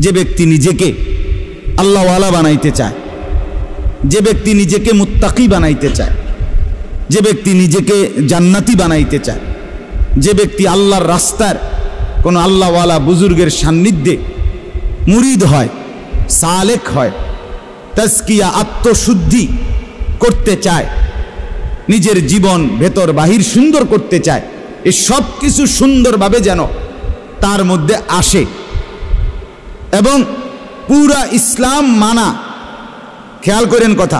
যে ব্যক্তি নিজেকে আল্লাহওয়ালা বানাইতে চায়, যে ব্যক্তি নিজেকে মুত্তাকি বানাইতে চায়, যে ব্যক্তি নিজেকে জান্নাতি বানাইতে চায়, যে ব্যক্তি আল্লাহর রাস্তার কোনো আল্লাহওয়ালা বুজুর্গের সান্নিধ্যে মুরিদ হয়, সালেক হয়, তাজকিয়া আত্মশুদ্ধি করতে চায়, নিজের জীবন ভেতর বাহির সুন্দর করতে চায়, এই সব কিছু সুন্দরভাবে যেন তার মধ্যে আসে এবং পুরা ইসলাম মানা, খেয়াল করেন কথা,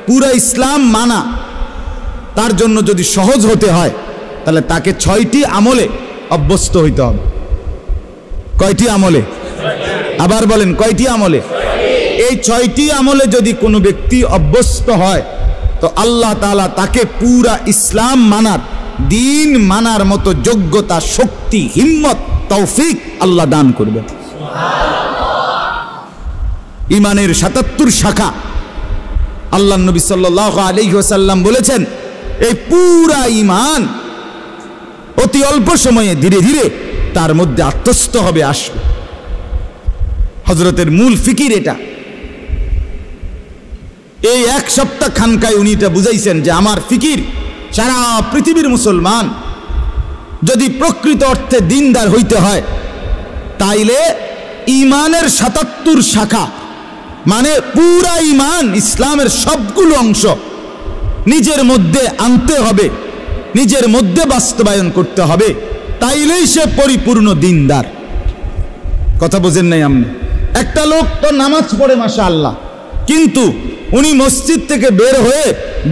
পুরা ইসলাম মানা তার জন্য যদি সহজ হতে হয় তাহলে তাকে 6টি আমলে অভ্যস্ত হইতে হবে। কয়টি আমলে? আবার বলেন, কয়টি আমলে? এই 6টি আমলে যদি কোনো ব্যক্তি অভ্যস্ত হয় তো আল্লাহ তাআলা তাকে পুরা ইসলাম মানার, দিন মানার মতো যোগ্যতা, শক্তি, হিম্মত, তৌফিক আল্লাহ দান করবেন। ইমানের 77 শাখা আল্লাহ নবী সাল্লাল্লাহু আলাইহি ওয়াসাল্লাম বলেছেন, এই পুরা ঈমান অতি অল্প সময়ে ধীরে ধীরে তার মধ্যে আত্মস্থ হবে, আসবে। হযরতের মূল ফিকির এটা। এই 1 সপ্তাহ খানকায় উনি এটা বুঝাইছেন যে আমার ফিকির সারা পৃথিবীর মুসলমান যদি প্রকৃত অর্থে দিনদার হইতে হয় তাইলে ঈমানের 77 শাখা মানে পুরা ঈমান, ইসলামের সবগুলো অংশ নিজের মধ্যে আনতে হবে, নিজের মধ্যে বাস্তবায়ন করতে হবে, তাইলেই সে পরিপূর্ণ দিনদার। কথা বোঝেন নাই আপনি? একটা লোক তো নামাজ পড়ে মাশাআল্লাহ, কিন্তু উনি মসজিদ থেকে বের হয়ে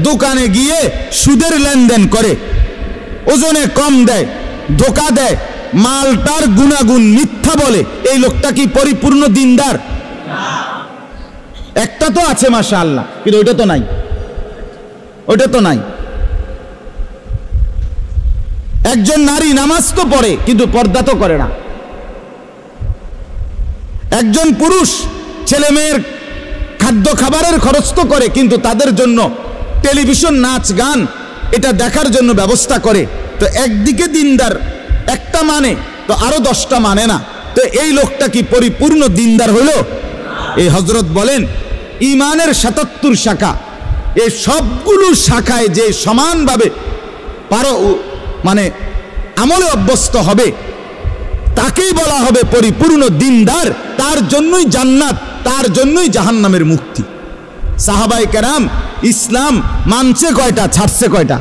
দোকানে গিয়ে সুদের লেনদেন করে, ওজনে কম দেয়, ধোকা দেয়, মালটার গুণাগুণ মিথ্যা বলে, এই লোকটা কি পরিপূর্ণ দিনদার? একটা তো আছে মাশাআল্লাহ, কিন্তু ওইটা তো নাই, ওইটা তো নাই। একজন নারী নামাজ তো পড়ে কিন্তু পর্দা তো করে না। একজন পুরুষ ছেলে মেয়ের খাদ্য খাবারের খরচ তো করে, কিন্তু তাদের জন্য টেলিভিশন, নাচ গান এটা দেখার জন্য ব্যবস্থা করে। তো একদিকে দিনদার একটা মানে তো আরো 10টা মানে না, তো এই লোকটা কি পরিপূর্ণ দিনদার হইল? এই হযরত বলেন ঈমানের 77 শাখা, এই সবগুলো শাখায় যে সমানভাবে মানে আমলে অভ্যস্ত হবে তাকেই বলা হবে পরিপূর্ণ দিনদার। তার জন্যই জান্নাত, তার জন্যই জাহান্নামের মুক্তি। সাহাবায়ে কেরাম ইসলাম মানছে কয়টা, ছাড়ছে কয়টা?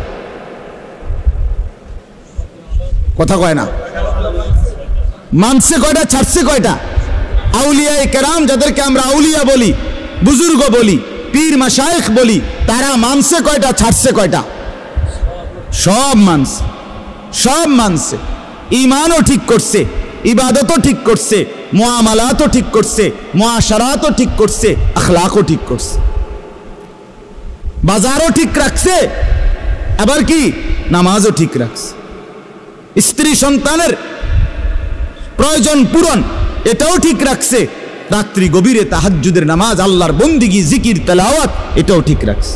কথা কয় না। মানছে কয়টা, ছাড়ছে কয়টা? আউলিয়ায়ে কেরাম, যাদেরকে আমরা আউলিয়া বলি, বুজুর্গ বলি, পীর মাশায়েখ বলি, তারা মানছে কয়টা, ছাড়ছে কয়টা? সব মানছে, সব মানছে। ঈমানও ঠিক করছে, ইবাদতও ঠিক করছে, মুআমালাতও ঠিক করছে, মুআশারাতও ঠিক করছে, আখলাকও ঠিক করছে, বাজারও ঠিক রাখছে, আবার কি নামাজও ঠিক রাখছে, স্ত্রী সন্তানের প্রয়োজন পূরণ এটাও ঠিক রাখছে, রাত্রি গভীরে তাহাজ্জুদের নামাজ, আল্লাহর বন্দিগি, জিকির, তেলাওয়াত এটাও ঠিক রাখছে।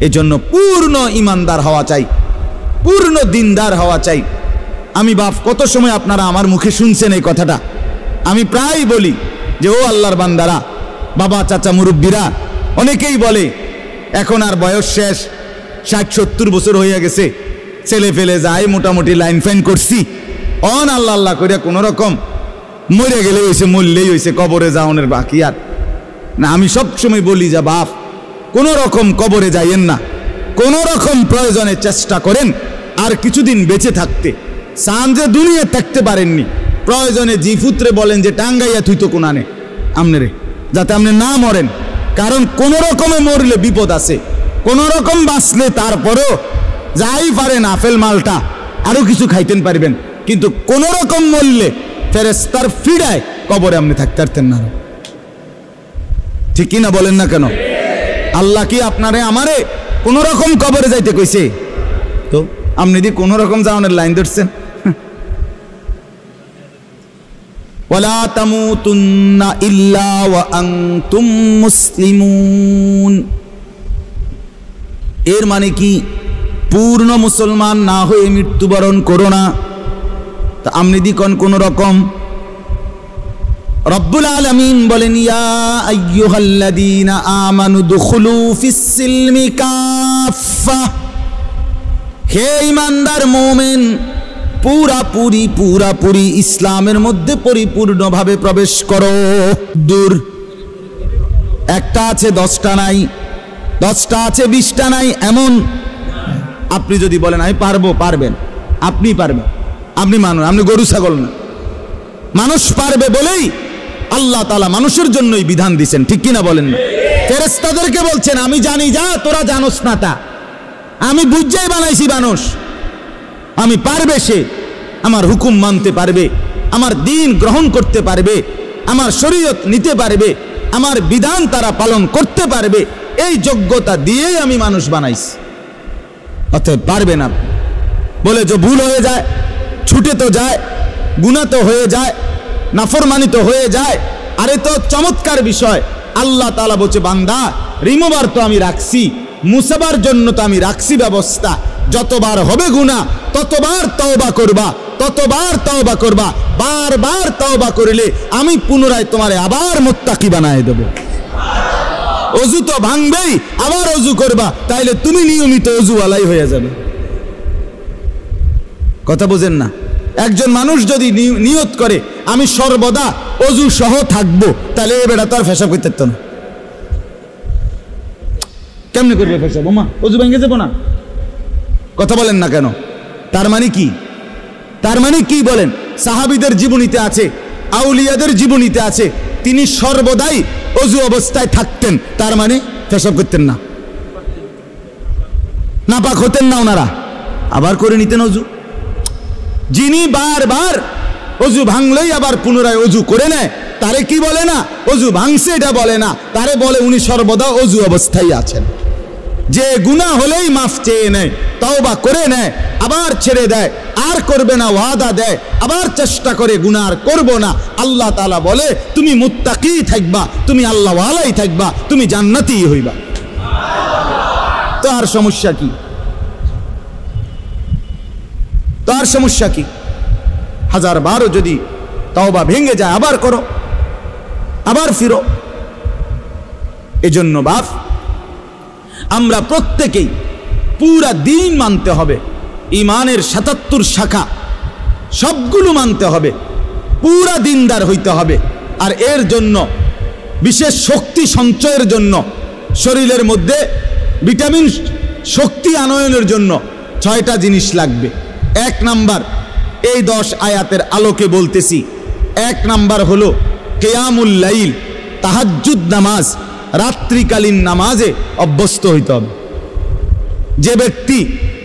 এজন্য পূর্ণ ঈমানদার হওয়া চাই, পূর্ণ দিনদার হওয়া চাই। আমি বাপ কত সময় আপনারা আমার মুখে শুনছেন এই কথাটা, আমি প্রায় বলি যে ও আল্লাহর বান্দারা, বাবা, চাচা, মুরব্বীরা অনেকেই বলে এখন আর বয়স শেষ, 60-70 বছর হয়ে গেছে, ছেলে ফেলে যায়, মোটামুটি লাইন ফাইন করছি, অন আল্লাহ আল্লাহ করে কোনো রকম মরে গেলে হয়েছে, মরলেই হয়েছে, কবরে যাওয়ানোর বাকি আর না। আমি সবসময় বলি যে বাপ, কোনো রকম কবরে যাইয়েন না, কোনো রকম প্রয়োজনে চেষ্টা করেন আর কিছুদিন বেঁচে থাকতে। চান যে দুনিয়া থাকতে পারেননি, প্রয়োজনে জিফুত্রে বলেন যে টাঙ্গাইয়া তুই তো কোনানে আমনে রে, যাতে আপনি না মরেন। কারণ কোন রকমে মরলে বিপদ আছে, কোন রকম বাঁচলে তারপরেও যাই পারেন আপেল মালটা আরো কিছু খাইতেন পারবেন, কিন্তু কোন রকম মরলে ফেরেশতার ফিরায় কবরে আপনি থাকতে পারতেন না। ঠিক কিনা বলেন না কেন? আল্লাহ কি আপনারে আমারে কোন রকম কবরে যাইতে কইছে? তো আপনি দি কোন রকম যাওয়ানোর লাইন ধরছেন। ওয়ালা তামুতুন্না ইল্লা ওয়া আনতুম মুসলিমুন, এর মানে কি পূর্ণ মুসলমান না হয়ে মৃত্যুবরণ করো না। তা আপনি দি কোন রকম রব্বুল আলামিন বলেন, ইয়া আইয়ুহাল্লাযীনা আমানু দুখুলু ফিস-সিলমি কাফা, হে ঈমানদার মুমিন, পুরাপুরি ইসলামের মধ্যে পরিপূর্ণভাবে প্রবেশ করো। দূর একটা আছে 10টা নাই, 10টা আছে 20টা নাই, এমন আপনি যদি বলেন আমি পারবো, পারবেন, আপনি পারবেন, আপনি মানুষ, আপনি গরু ছাগল না। মানুষ পারবে বলেই আল্লাহ তাআলা মানুষের জন্যই বিধান দিয়েছেন, ঠিক কিনা বলেন না? ফেরেশতাদেরকে বলছেন আমি জানি যা তোরা জানোস না তা, আমি বুঝাই বানাইছি মানুষ, আমি পারবে সে আমার হুকুম মানতে পারবে, আমার দ্বীন গ্রহণ করতে পারবে, আমার শরীয়ত নিতে পারবে, আমার বিধান তারা পালন করতে পারবে, এই যোগ্যতা দিয়েই আমি মানুষ বানাইছি। অতএব পারবে না বলে যে ভুল হয়ে যায়, ছুটে তো যায়, গুনাহ তো হয়ে যায়, নাফরমানি তো হয়ে যায়। আরে তো চমৎকার বিষয়, আল্লাহ তাআলা বলছে বান্দা রিমুভার তো আমি রাখছি, মুসাবার জন্য তো আমি রাখছি ব্যবস্থা। যতবার হবে গুনাহ ততবার তওবা করবা, ততবার তওবা করবা, বারবার তওবা করলে আমি পুনরায় তোমারে আবার মুত্তাকি বানায় দেব। অজু তো ভাঙবেই, আবার অজু করবা, তাইলে তুমি নিয়মিত অজুওয়ালাই হয়ে যাবে। কথা বুঝেন না? একজন মানুষ যদি নিয়ত করে আমি সর্বদা অজু সহ থাকবো, তাহলে এ বেটা তো আর পেশাব করতে পারতো না। কেমনে করবে পেশাব? ওমা অজু ভেঙে যাবো না? কথা বলেন না কেন? তার মানে কি? তার মানে কি বলেন? সাহাবীদের জীবনীতে আছে, আউলিয়াদের জীবনীতে আছে, তিনি সর্বদাই অজু অবস্থায় থাকতেন, তার মানে পেশাব করতেন না, নাপাক হতেন না ওনারা, আবার করে নিতেন অজু। যিনি বারবার অজু ভাঙলেই আবার পুনরায় অজু করে নেয়, তারে কি বলে না অজু ভাঙছে এটা বলে না, তারে বলে উনি সর্বদা অজু অবস্থায় আছেন। যে গুনাহ হলেই মাফ চেয়ে নেয়, তওবা করে নেয়, আবার ছেড়ে দেয়, আর করবে না ওয়াদা দেয়, আবার চেষ্টা করে গুনাহ আর করব না। আল্লাহ তাআলা বলে তুমি মুত্তাকি থাকবা, তুমি আল্লাহওয়ালাই থাকবা, তুমি জান্নাতি হইবা। তো আর সমস্যা কি? তো আর সমস্যা কি? 1000বারও যদি তওবা ভেঙে যায় আবার করো, আবার ফিরো। এজন্য বাপ আমরা প্রত্যেকেই পুরা দিন মানতে হবে, ইমানের 77 শাখা সবগুলো মানতে হবে, পুরা দিনদার হইতে হবে। আর এর জন্য বিশেষ শক্তি সঞ্চয়ের জন্য শরীরের মধ্যে ভিটামিন শক্তি আনয়নের জন্য 6টা জিনিস লাগবে। 1 নাম্বার, এই 10 আয়াতের আলোকে বলতেছি, 1 নাম্বার হলো কিয়ামুল লাইল, তাহাজ্জুদ নামাজ, রাত্রিকালীন নামাজে অভ্যস্ত হইতে হবে। যে ব্যক্তি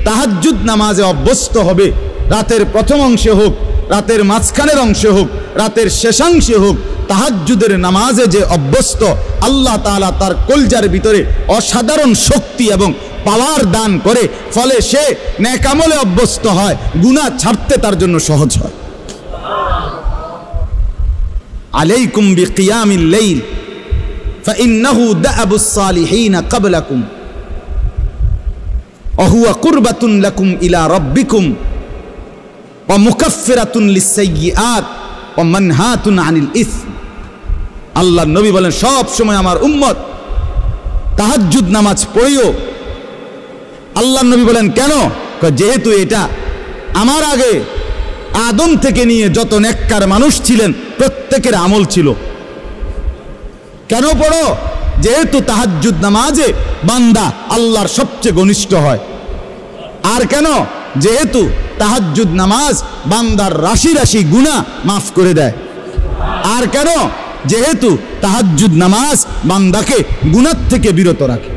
তাহাজ্জুদ নামাজে অভ্যস্ত হবে, রাতের প্রথম অংশে হোক, রাতের মাঝখানের অংশে হোক, রাতের শেষাংশে হোক, তাহাজ্জুদের নামাজে যে অভ্যস্ত, আল্লাহ তাআলা তার কলজার ভিতরে অসাধারণ শক্তি এবং পাওয়ার দান করে, ফলে সে নেক আমলে অভ্যস্ত হয়, গুনাহ ছাড়তে তার জন্য সহজ হয়। আলাইকুম বিকিয়ামিল লাইল ফাইন্নাহু দা'বুস সালিহিনা ক্বাবলাকুম ওয়া হুয়া কুরবাতুন লাকুম ইলা রাব্বিকুম ওয়া মুকাফফিরাতুন লিস-সাইয়্যাত ওয়া মানহাতুন আনিল ইসম। আল্লাহর নবী বলেন সব সময় আমার উম্মত তাহাজ্জুদ নামাজ পড়িও। আল্লাহর নবী বলেন কেন? যেহেতু এটা আমার আগে আদম থেকে নিয়ে যত নেককার মানুষ ছিলেন প্রত্যেকের আমল ছিল। কেন পড়ো? যেহেতু তাহাজ্জুদ নামাজে বান্দা আল্লাহর সবচেয়ে ঘনিষ্ঠ হয়। আর কেন? যেহেতু তাহাজ্জুদ নামাজ বান্দার রাশি রাশি গুনাহ মাফ করে দেয়। আর কেন? যেহেতু তাহাজ্জুদ নামাজ বান্দাকে গুনাহ থেকে বিরত রাখে।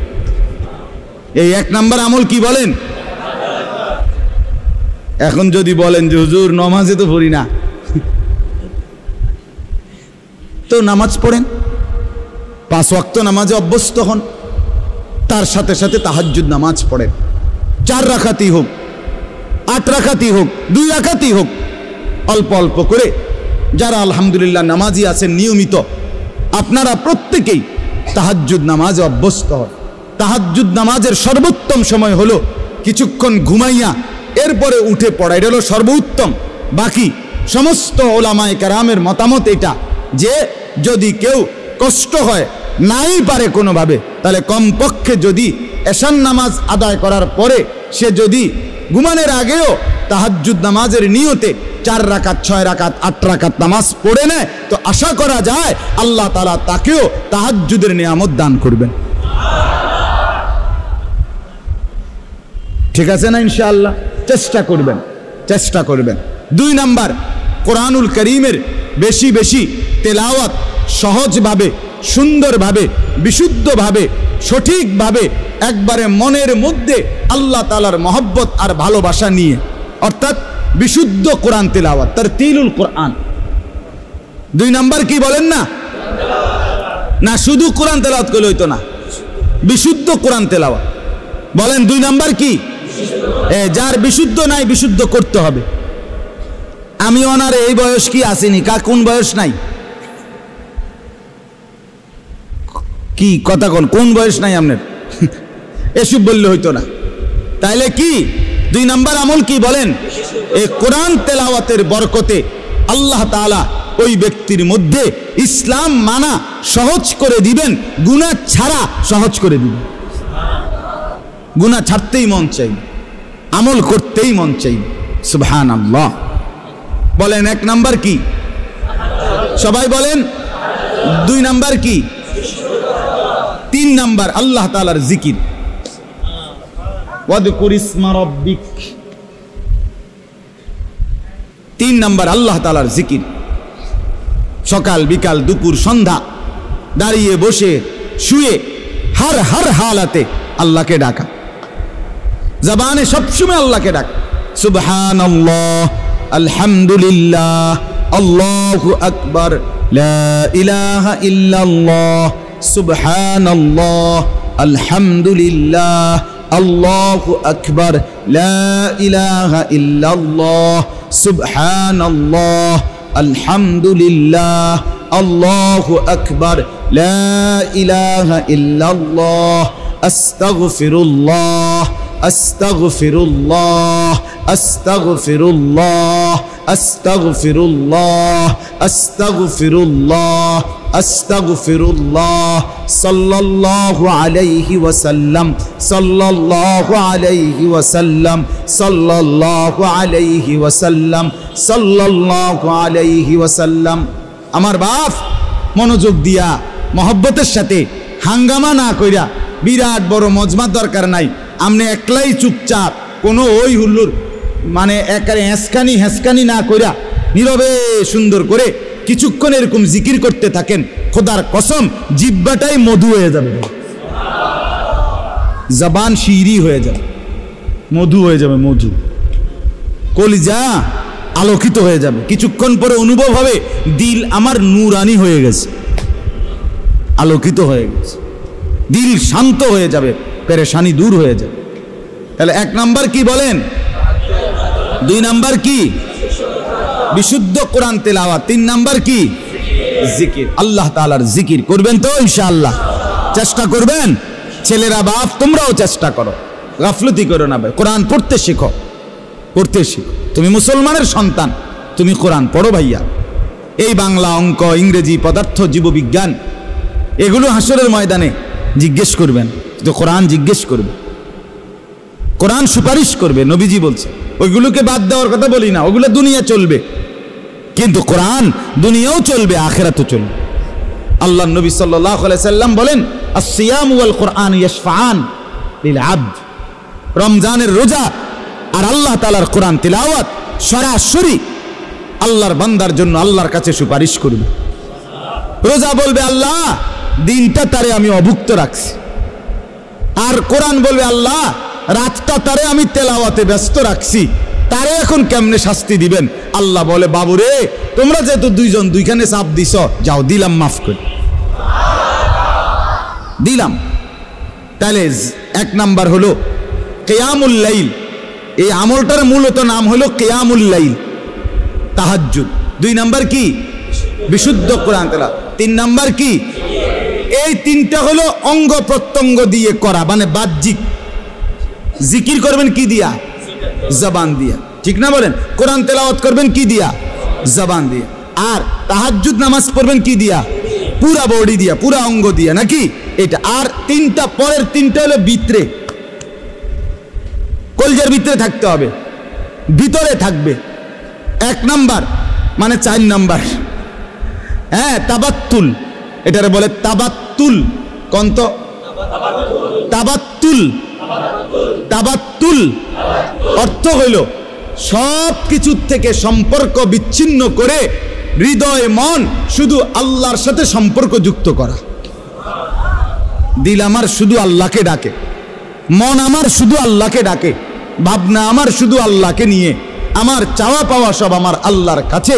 এই 1 নাম্বার আমল কি বলেন? এখন যদি বলেন যে হুজুর নামাজে তো পড়ি না, তো নামাজ পড়েন, 5 ওয়াক্ত নামাজে অভ্যস্ত হন, তার সাথে সাথে তাহাজ্জুদ নামাজ পড়েন। 4 রাকাতই হোক, 8 রাকাতই হোক, 2 রাকাতই হোক, অল্প অল্প করে যারা আলহামদুলিল্লাহ নামাজি আছেন নিয়মিত, আপনারা প্রত্যেকেই তাহাজ্জুদ নামাজে অভ্যস্ত হন। তাহাজ্জুদ নামাজের সর্বোত্তম সময় হলো কিছুক্ষণ ঘুমাইয়া এরপরে উঠে পড়া, এটা হলো সর্বোত্তম। বাকি সমস্ত ওলামায়ে কেরামের মতামত এটা যে যদি কেউ কষ্ট হয় নাই পারে কোনোভাবে, তাহলে কমপক্ষে যদি এশার নামাজ আদায় করার পরে সে যদি ঘুমানোর আগেও তাহাজ্জুদ নামাজের নিয়তে 4 রাকাত 6 রাকাত 8 রাকাত নামাজ পড়ে নেয়, তো আশা করা যায় আল্লাহ তাআলা তাকেও তাহাজ্জুদের নিয়ামত দান করবেন। ঠিক আছে না? ইনশাআল্লাহ চেষ্টা করবেন, চেষ্টা করবেন। 2 নাম্বার, কোরআনুল কারীমের বেশি বেশি তেলাওয়াত, সহজভাবে, সুন্দরভাবে, বিশুদ্ধভাবে, সঠিকভাবে, একবারে মনের মধ্যে আল্লাহ তাআলার মহব্বত আর ভালোবাসা নিয়ে, অর্থাৎ বিশুদ্ধ কোরআন তেলাওয়াত, তারতিলুল কোরআন। 2 নাম্বার কি বলেন না? না শুধু কোরআন তেলাওয়াত করলে হইতো না, বিশুদ্ধ কোরআন তেলাওয়াত। বলেন 2 নাম্বার কি? যার বিশুদ্ধ নাই, বিশুদ্ধ করতে হবে। আমি ওনার এই বয়স কি আসেনি, কোন বয়স নাই? কি কথা কোন বয়স নাই আপনার? এসব বললে হইতো না। তাইলে কি 2 নাম্বার আমল কি বলেন? এই কোরআন তেলাওয়াতের বরকতে আল্লাহ তাআলা ওই ব্যক্তির মধ্যে ইসলাম মানা সহজ করে দিবেন, গুনাহ ছাড়া সহজ করে দিবেন। গুনাহ ছাড়তেই মন চাই, আমল করতেই মন চাই। সুবহানাল্লাহ। বলেন 1 নাম্বার কি? সবাই বলেন। 2 নাম্বার কি? 3 নাম্বার আল্লাহ তাআলার জিকির। ওয়াদকুর ইসমা রাব্বিক। 3 নাম্বার আল্লাহ তাআলার জিকির। সকাল বিকাল দুপুর সন্ধ্যা দাঁড়িয়ে বসে শুয়ে হর হালাতে আল্লাহকে ডাকা, জবানে সবসময় আল্লাহকে ডাকা। সুবহানাল্লাহ, আলহামদুলিল্লাহ, আল্লাহু আকবার, লা ইলাহা ইল্লাল্লাহ, সুবহানাল্লাহ, আলহামদুলিল্লাহ, আল্লাহু আকবার, লা ইলাহা ইল্লাল্লাহ, সুবহানাল্লাহ, আলহামদুলিল্লাহ, আল্লাহু আকবার, লা ইলাহা ইল্লাল্লাহ, আস্তাগফিরুল্লাহ, আস্তাগফিরুল্লাহ, আস্তাগফিরুল্লাহ, আস্তাগফিরুল্লাহ, আস্তাগফিরুল্লাহ, আস্তাগফিরুল্লাহ, সাল্লাল্লাহু আলাইহি ওয়াসাল্লাম, সাল্লাল্লাহু আলাইহি ওয়াসাল্লাম, সাল্লাল্লাহু আলাইহি ওয়াসাল্লাম, সাল্লাল্লাহু আলাইহি ওয়াসাল্লাম। আমার বাপ মনোযোগ দিয়া মহব্বতের সাথে হাঙ্গামা না কইরা, বিরাট বড় মজমার দরকার নাই, আপনি একলাই চুপচাপ কোনো ওই হুল্লুর মানে একারে হেসকানি না কইরা নীরবে সুন্দর করে কিছুক্ষণ এরকম জিকির করতে থাকেন, খোদার কসম জিহ্বাটাই মধু হয়ে যাবে, জবান শিরি হয়ে যাবে, মধু হয়ে যাবে, মধু, কলিজা আলোকিত হয়ে যাবে। কিছুক্ষণ পরে অনুভব হবে দিল আমার নূরানি হয়ে গেছে, আলোকিত হয়ে গেছে, দিল শান্ত হয়ে যাবে, পেরেশানি দূর হয়ে যাবে। তাহলে 1 নাম্বার কি বলেন? 2 নাম্বার কি? বিশুদ্ধ কোরআন তেলাওয়াত। 3 নাম্বার কি? জিকির। আল্লাহ তাআলার জিকির করবেন তো ইনশাআল্লাহ? চেষ্টা করবেন। ছেলেরা বাপ তোমরাও চেষ্টা করো, গাফলতি করো না ভাই, কোরআন পড়তে শেখো, পড়তে শেখো। তুমি মুসলমানের সন্তান, তুমি কোরআন পড়ো ভাইয়া। এই বাংলা, অঙ্ক, ইংরেজি, পদার্থ, জীববিজ্ঞান এগুলো হাসরের ময়দানে জিজ্ঞেস করবেন, তো কোরআন জিজ্ঞেস করবে, কোরআন সুপারিশ করবে। নবীজি বলছে ওইগুলোকে বাদ দেওয়ার কথা বলি না, ওগুলো দুনিয়া চলবে, কিন্তু কোরআন দুনিয়াও চলবে, আখিরাতও চলবে। আল্লাহ নবী সাল্লাল্লাহু আলাইহি সাল্লাম বলেন আসসিয়াম ওয়াল কোরআন ইয়াশফাআন লিল আবদ। রমজানের রোজা আর আল্লাহ তাআলার কোরআন তিলাওয়াত সরাসরি আল্লাহর বান্দার জন্য আল্লাহর কাছে সুপারিশ করবে। রোজা বলবে আল্লাহ দিনটা তারে আমি অভুক্ত রাখছি, আর কোরআন বলবে আল্লাহ রাতটা তারে আমি তেলাওয়াতে ব্যস্ত রাখছি, তারে এখন কেমনে শাস্তি দিবেন? আল্লাহ বলে বাবুরে তোমরা যেহেতু 2 জন 2খানে চাপ দিছ, যাও দিলাম, মাফ করে দিলাম। তাহলে 1 নাম্বার হলো কিয়ামুল লাইল, এই আমলটার মূলত নাম হলো কিয়ামুল লাইল, তাহাজ্জুদ। 2 নাম্বার কি? বিশুদ্ধ কোরআন তেলাওয়াত। 3 নাম্বার কি? এই 3টা হলো অঙ্গ প্রত্যঙ্গ দিয়ে করা, মানে বাহ্যিক। জিকির করবেন কি দিয়া? জবান দিয়া, ঠিক না বলেন? কোরআন তেলাওয়াত করবেন কি দিয়া? জবান দিয়া। আর তাহাজ্জুদ নামাজ পড়বেন কি দিয়া? পুরা বডি দিয়া, পুরা অঙ্গ দিয়া, নাকি? এটা। আর তিনটা, পরের তিনটা হলো ভিতরে, কলজার ভিতরে থাকতে হবে, ভিতরে থাকবে। 1 নাম্বার মানে 4 নাম্বার, হ্যাঁ, তাবাত্তুল, এটারে বলে তাবাত্তুল। কন্ত তাবাত্তুল, তাবাত্তুল অর্থ হইল সব কিছুর থেকে সম্পর্ক বিচ্ছিন্ন করে হৃদয় মন শুধু আল্লাহর সাথে সম্পর্ক যুক্ত করা। দিল আমার শুধু আল্লাহকে ডাকে, মন আমার শুধু আল্লাহকে ডাকে, ভাবনা আমার শুধু আল্লাহকে নিয়ে, আমার চাওয়া পাওয়া সব আমার আল্লাহর কাছে,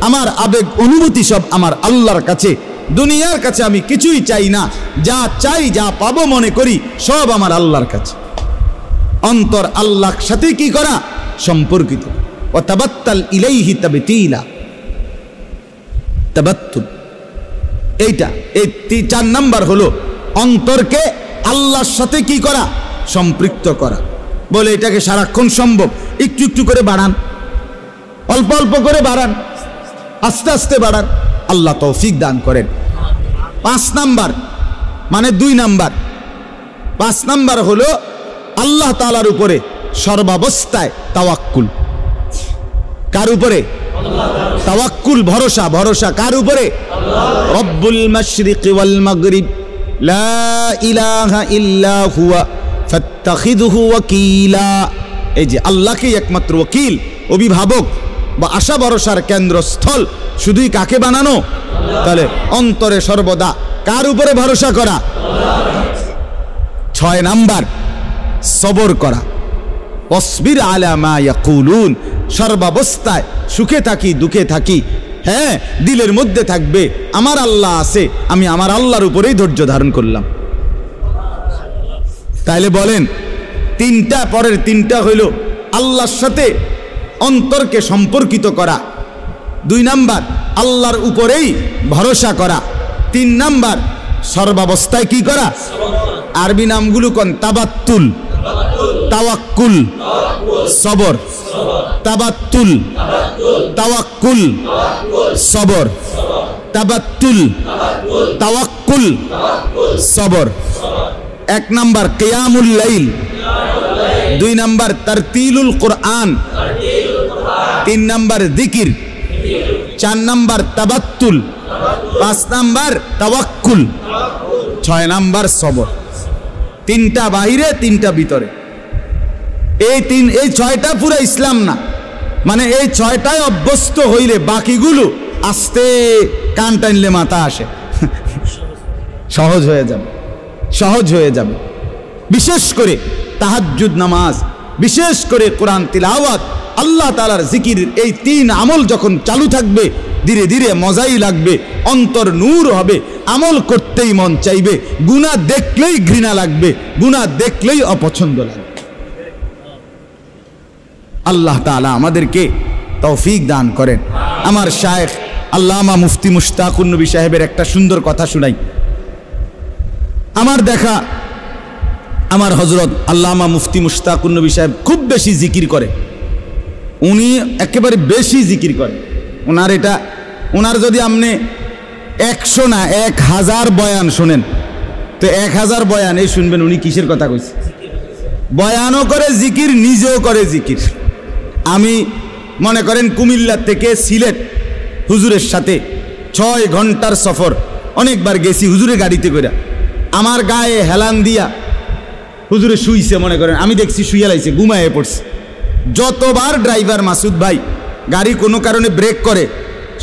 আমার আবেগ অনুভূতি সব আমার আল্লাহর কাছে। দুনিয়ার কাছে আমি কিছুই চাই না, যা চাই যা পাবো মনে করি সব আমার আল্লাহর কাছে। অন্তর আল্লাহর সাথে কি করা? সম্পর্কিত। ওয়া তাবাত্তাল ইলাইহি তাবতিলা, তাবাত্তুল। এইটা, এই 4 নাম্বার হলো অন্তরকে আল্লাহর সাথে কি করা? সম্পৃক্ত করা। বলে এটাকে সারাক্ষণ সম্ভব? একটু একটু করে বাড়ান, অল্প অল্প করে বাড়ান, আস্তে আস্তে বাড়ান, আল্লাহ তৌফিক দান করেন। 5 নাম্বার মানে 2 নাম্বার, 5 নাম্বার হলো আল্লাহ তাআলার উপরে সর্বাবস্থায় তাওয়াক্কুল। কার উপরে? তাওয়াক্কুল, ভরসা। ভরসা কার উপরে? রব্বুল মাশরিকি ওয়াল মাগরিব লা ইলাহা ইল্লা হুয়া ফাত্তাখিযহু ওয়াকিলা। এই যে আল্লাহকেই একমাত্র ওকিল, অভিভাবক বা আশা ভরসার কেন্দ্রস্থল শুধুই কাকে বানানো? তাহলে অন্তরে সর্বদা কার উপরে ভরসা করা? 6 নাম্বার সবর করা। অসবির আলা মা ইয়াকুলুন, সর্বাবস্থায় সুখে থাকি দুঃখে থাকি, হ্যাঁ, দিলের মধ্যে থাকবে আমার আল্লাহ আছে, আমি আমার আল্লাহর উপরেই ধৈর্য ধারণ করলাম। তাইলে বলেন তিনটা, পরের তিনটা হইল আল্লাহর সাথে অন্তরকে সম্পর্কিত করা, 2 নাম্বার আল্লাহর উপরেই ভরসা করা, 3 নাম্বার সর্বাবস্থায় কি করা? আরবি নামগুলো কোন? তাবাত্তুল, তাওয়াক্কুল, সবর। তাবাত্তুল, তাওয়াক্কুল, সবর। তাবাত্তুল, তাওয়াক্কুল, সবর। 1 নাম্বার কিয়ামুল লাইল, 2 নাম্বার তারতিলুল কোরআন, 3 নাম্বার জিকির, 4 নাম্বার তাবাত্তুল, 5 নাম্বার তাওয়াক্কুল, 6 নাম্বার সবর। 3টা বাহিরে, 3টা ভিতরে। এই 6টা পুরো ইসলাম না, মানে এই 6টায় অভ্যস্ত হইলে বাকিগুলো আস্তে কান টানলে মাথা আসে, সহজ হয়ে যাবে, সহজ হয়ে যাবে। বিশেষ করে তাহাজ্জুদ নামাজ, বিশেষ করে কোরআন তিলাওয়াত, আল্লাহ তাআলার জিকির, এই 3 আমল যখন চালু থাকবে ধীরে ধীরে মজাই লাগবে, অন্তর নূর হবে, আমল করতেই মন চাইবে, গুনাহ দেখলেই ঘৃণা লাগবে, গুনাহ দেখলেই অপছন্দ লাগবে। আল্লাহ তাআলা আমাদেরকে তৌফিক দান করেন। আমার শায়েখ আল্লামা মুফতি মুশতাকুন নবী সাহেবের একটা সুন্দর কথা শুনাই। আমার দেখা আমার হযরত আল্লামা মুফতি মুশতাকুন নবী সাহেব খুব বেশি জিকির করে, উনি একেবারে বেশি জিকির করে। ওনার যদি আপনি 100 না 1000 বয়ান শোনেন, তো 1000 বয়ান এই শুনবেন উনি কিসের কথা কইছে। বয়ানও করে জিকির, নিজেও করে জিকির। আমি মনে করেন কুমিল্লা থেকে সিলেট হুজুরের সাথে 6 ঘন্টার সফর, অনেকবার গেছি হুজুরের গাড়িতে করে। আমার গায়ে হেলান দিয়া হুজুরে শুইছে, মনে করেন আমি দেখছি শুইয়া লাইছে, ঘুমায়ে পড়ছে। যতবার ড্রাইভার মাসুদ ভাই গাড়ি কোনো কারণে ব্রেক করে,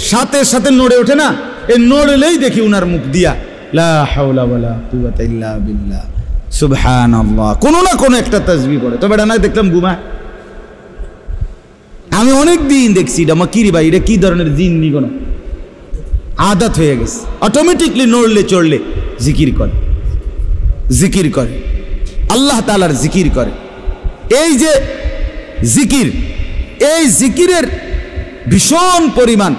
সাথে সাথে নড়ে ওঠে না, এই নড়লেই দেখি উনার মুখ দিয়া লা হাওলা ওয়ালা কুওয়াতা ইল্লা বিল্লাহ, সুবহানাল্লাহ, কোনো না কোনো একটা তাসবিহ পড়ে। তবে এটা না দেখলাম ঘুমায়। আমি অনেক দিন দেখছি এটা মাকিরি ভাই, এটা কি ধরনের জিন নিগণ, আদত হয়ে গেছে, অটোমেটিকলি নড়লে চড়লে জিকির করে, জিকির করে, আল্লাহ তাআলার জিকির করে। এই যে জিকির, এই জিকিরের ভীষণ পরিমাণ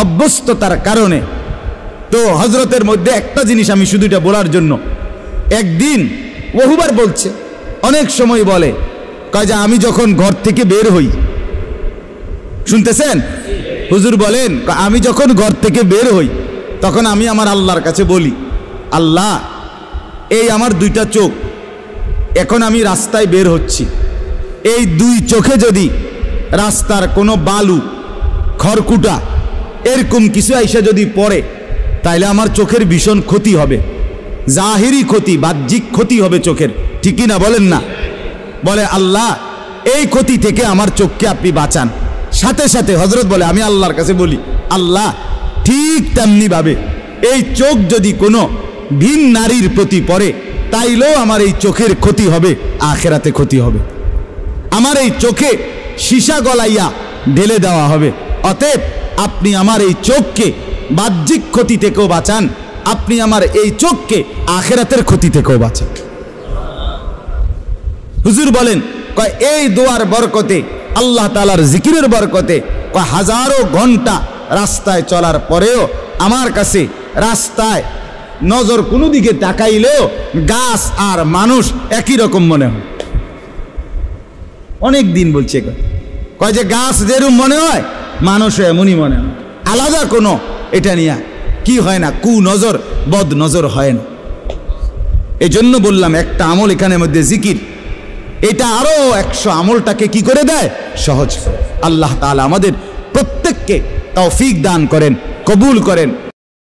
অভ্যস্ততার কারণে তো হযরতের মধ্যে একটা জিনিস আমি শুধু এটা বলার জন্য, একদিন বহুবার বলছে, অনেক সময় বলে, কয় যে আমি যখন ঘর থেকে বের হই, শুনতেছেন, হুজুর বলেন, আমি যখন ঘর থেকে বের হই তখন আমি আমার আল্লাহর কাছে বলি, আল্লাহ এই আমার দুইটা চোখ, এখন আমি রাস্তায় বের হচ্ছি, এই দুই চোখে যদি রাস্তার কোনো বালু খড়কুটা এরকম কিছু আইসা যদি পড়ে তাইলে আমার চোখের ভীষণ ক্ষতি হবে, জাহিরি ক্ষতি, বাহ্যিক ক্ষতি হবে চোখের, ঠিকই না বলেন না? বলে আল্লাহ এই ক্ষতি থেকে আমার চোখকে আপনি বাঁচান। সাথে সাথে হযরত বলে, আমি আল্লাহর কাছে বলি, আল্লাহ ঠিক তেমনি ভাবে এই চোখ যদি কোনো ভিন নারীর প্রতি পড়ে তাইলেও আমার এই চোখের ক্ষতি হবে, আখিরাতে ক্ষতি হবে, আমার এই চোখে সীসা গলাইয়া ঢেলে দেওয়া হবে। অতএব আপনি আমার এই চোখকে বাহ্যিক ক্ষতি থেকেও বাঁচান, আপনি আমার এই চোখকে আখিরাতের ক্ষতি থেকেও বাঁচান। হুজুর বলেন, কয় এই দোয়ার বরকতে, আল্লাহ তাআলার জিকিরের বরকতে, কয় হাজারো ঘন্টা রাস্তায় চলার পরেও আমার কাছে রাস্তায় নজর কোনো দিকে তাকাইলেও গাছ আর মানুষ একই রকম মনে হয়। অনেক দিন বলছে, কয় যে গাছ যেরকম মনে হয় মানুষও এমনই মনে হয়, আলাদা কোনো এটা নিয়ে কি হয় না, কু নজর বদ নজর হয় না। এই জন্য বললাম একটা আমল এখানের মধ্যে জিকির, এটা আরো 100 আমলটাকে কি করে দেয়, সহজ। আল্লাহ তাআলা আমাদের প্রত্যেককে তৌফিক দান করেন, কবুল করেন।